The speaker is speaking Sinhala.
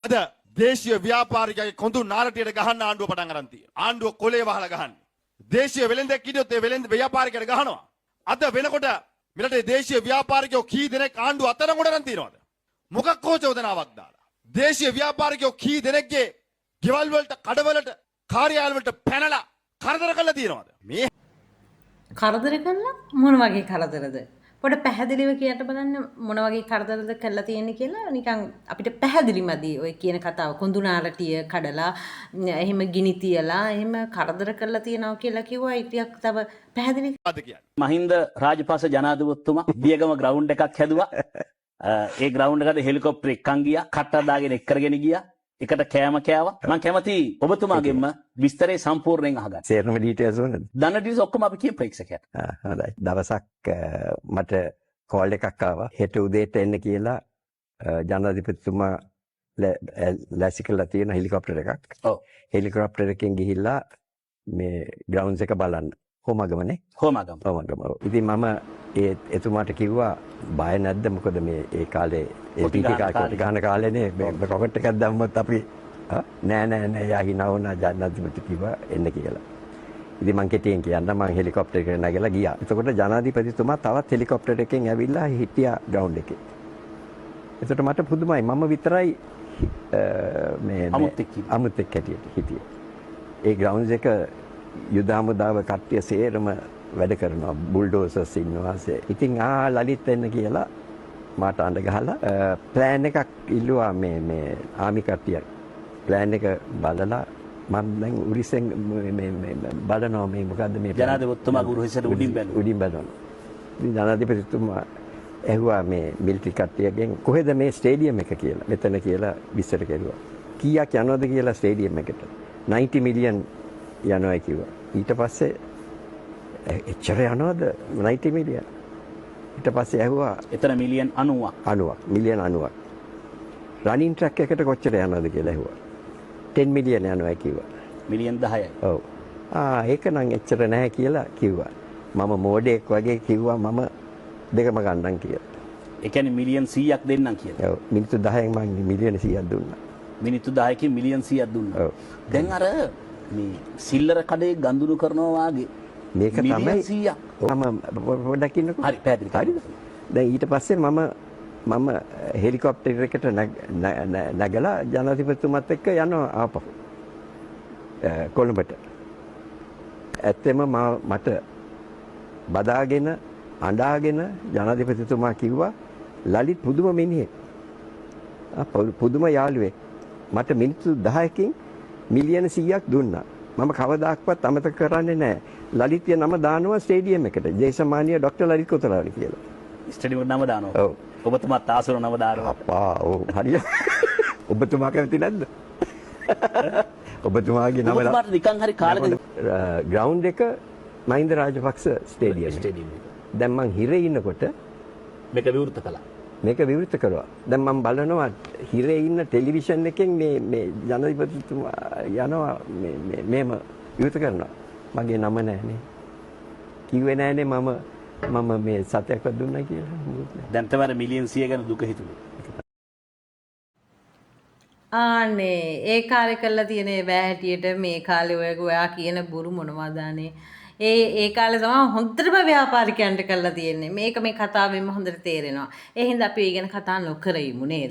අද දේශීය ව්‍යාපාරිකයගේ කොඳු නාරටියට ගහන්න ආණ්ඩුව පටන් ගන්න තියෙනවා. ආණ්ඩුව කොලේ වහලා ගහන්නේ. දේශීය වෙළෙන්දෙක් හිටියොත් ඒ වෙළෙන්ද ව්‍යාපාරිකයට ගහනවා. අද වෙනකොට මෙරටේ දේශීය ව්‍යාපාරිකයෝ කී දෙනෙක් ආණ්ඩුව අතරගොඩ තියනවද? මොකක් හෝ චෝදනාවක් දාලා. දේශීය ව්‍යාපාරිකයෝ කී දෙනෙක්ගේ ගෙවල් වලට කඩවලට කාර්යාල වලට පැනලා කරදර කරලා තියනවද? මේ කරදර කළා මොන වගේ කරදරද? පොඩ පැහැදිලිව කියන්න බලන්න මොන වගේ කරදරද කරලා තියෙන්නේ කියලා නිකන් අපිට පැහැදිලිමදි ඔය කියන කතාව. කොඳුනාරටිය කඩලා එහෙම ගිනි තියලා එහෙම කරදර කරලා තියනවා කියලා කිව්වා. ඊටියක් තව පැහැදිලි මොකද්ද කියන්නේ? මහින්ද රාජපක්ෂ ජනාධිපතිතුමා දියගම ග්‍රවුන්ඩ් එකක් හැදුවා. ඒ ග්‍රවුන්ඩ් එකට හෙලිකොප්ටර් එකක් ගියා. කට්ටක් දාගෙන එක් කරගෙන ගියා. එකට කෑම කෑවා. මම කැමති ඔබතුමාගෙන්ම විස්තරේ සම්පූර්ණයෙන් අහගන්න. සේරම ඩීටේල්ස් ඕනද? දන්න ඩීටේල්ස් ඔක්කොම අපි කියමු ප්‍රේක්ෂකයාට. හොඳයි. දවසක් මට කෝල් එකක් ආවා. හෙට උදේට එන්න කියලා ජනාධිපතිතුමා ලෑස්ති කරලා තියෙන හෙලිකොප්ටර් එකක්. ඔව්. හෙලිකොප්ටර් එකෙන් ගිහිල්ලා මේ ග්‍රවුන්ඩ්ස් එක බලන්න. හොමගමනේ. හොමගම. හොමගම. ඉතින් මම එතුමාට කිව්වා බය නැද්ද? මොකද මේ ඒ කාලේ කොටි ගහන කාලේනේ මේ රොකට් එකක් දැම්මොත් අපි නෑ යා හිනා වුණා ජනාධිපති කිව්වා එන්න කියලා. ඉතින් මං කෙටියෙන් කියන්න මං හෙලිකොප්ටර් එකේ නැගලා ගියා. එතකොට ජනාධිපතිතුමා තවත් හෙලිකොප්ටර් එකෙන් ඇවිල්ලා හිටියා ග්‍රවුන්ඩ් එකේ. එතකොට මට පුදුමයි මම විතරයි මේ අමුත් එක්ක හිටියේ. ඒ ග්‍රවුන්ඩ් එක යුද හමුදාව කට්ටිය සේරම වැඩ කරනවා. බුල්ඩෝසර්ස් ඉන්නවා. ඉතින් ලලිත් එන්න කියලා මාට අඬ ගහලා ප්ලෑන් එකක් ඉල්ලුවා මේ ආමි කට්ටිය. ප්ලෑන් එක බලලා මම දැන් උරිසෙන් මේ බලනවා මේ මොකද්ද මේ ජනාධිපතිතුමාගේ උරුහිසට උඩින් බලනවා. ඉතින් ජනාධිපතිතුමා ඇහුවා මේ මිලිටරි කට්ටියගෙන් කොහෙද මේ ස්ටේඩියම් එක කියලා. මෙතන කියලා විස්තර කෙරුවා. කීයක් යනවද කියලා ස්ටේඩියම් එකට. 90 මිලියන් යනවා කිව්වා. ඊට පස්සේ එච්චර යනවද 90 මිලියන්? ඊට පස්සේ ඇහුවා එතන මිලියන් 90ක්. මිලියන් 90ක්. රනින් ට්‍රක් එකකට කොච්චර යනවද කියලා ඇහුවා. 10 මිලියන් යනවා කිව්වා. මිලියන් 10යි. ඔව්. ඒක නම් එච්චර නැහැ කියලා කිව්වා. මම මෝඩෙක් වගේ කිව්වා මම දෙකම ගන්නම් කියලා. ඒ කියන්නේ මිලියන් 100ක් දෙන්නම් කියලා. ඔව්. මිනිත්තු 10න් මම මිලියන 100ක් දුන්නා. මිනිත්තු 10කින් මිලියන් 100ක් දුන්නා. ඔව්. දැන් අර මේ සිල්ලර කඩේ ගඳුළු කරනවා වාගේ මේක තමයි මිලියන් 100ක්. මම පොඩ්ඩක් ඉන්නකෝ. හරි පැහැදිලි. හරිද? දැන් ඊට පස්සේ මම හෙලිකොප්ටර් එකට නැගලා ජනාධිපතිතුමත් එක්ක යනවා ආපහු කොළඹට. ඇත්තෙම මට බදාගෙන අඬාගෙන ජනාධිපතිතුමා කිව්වා ලලිත් පුදුම මිනිහෙක්. පුදුම යාළුවෙක්. මට මිනිත්තු 10කින් මිලියන 100ක් දුන්නා. මම කවදාක්වත් අමතක කරන්නේ නැහැ. ලලිත්ගේ නම දානවා ස්ටේඩියම් එකට. දේශමානීය ડોક્ટર ලලිත් කොතලානි කියලා. ස්ටේඩියම් එකට නම දානවා. ඔව්. ඔබතුමාත් ආසන නම දානවා. අප්පා ඔව් හරිය. ඔබතුමා කැමති නැද්ද? ඔබතුමාගේ නම ඔබතුමාට නිකන් හරි කාලෙක ග්‍රවුන්ඩ් එක මහින්ද රාජපක්ෂ ස්ටේඩියම්. දැන් මං හිරේ ඉන්නකොට මේක විවෘත කළා. මේක විවෘත කරුවා. දැන් මම බලනවා හිරේ ඉන්න ටෙලිවිෂන් එකෙන් මේ ජනාධිපතිතුමා යනවා මේම විවෘත කරනවා. මගේ නම නැහැනේ. කිව්වේ නැහැනේ මම මේ සතයක්වත් දුන්නා කියලා. දැන් තමයි මිලියන් 100 ගැන දුක හිතුනේ. ආනේ ඒ කාලේ කරලා තියෙන බෑ හැටියට මේ කාලේ ඔයා කියන බුරු මොනවද අනේ ඒ කාලේ තමයි හොඳටම ව්‍යාපාරිකයන්ට කරලා තියෙන්නේ මේක මේ කතාවෙන්ම හොඳට තේරෙනවා ඒ හින්දා අපි ඒ ගැන කතා නොකර ඉමු නේද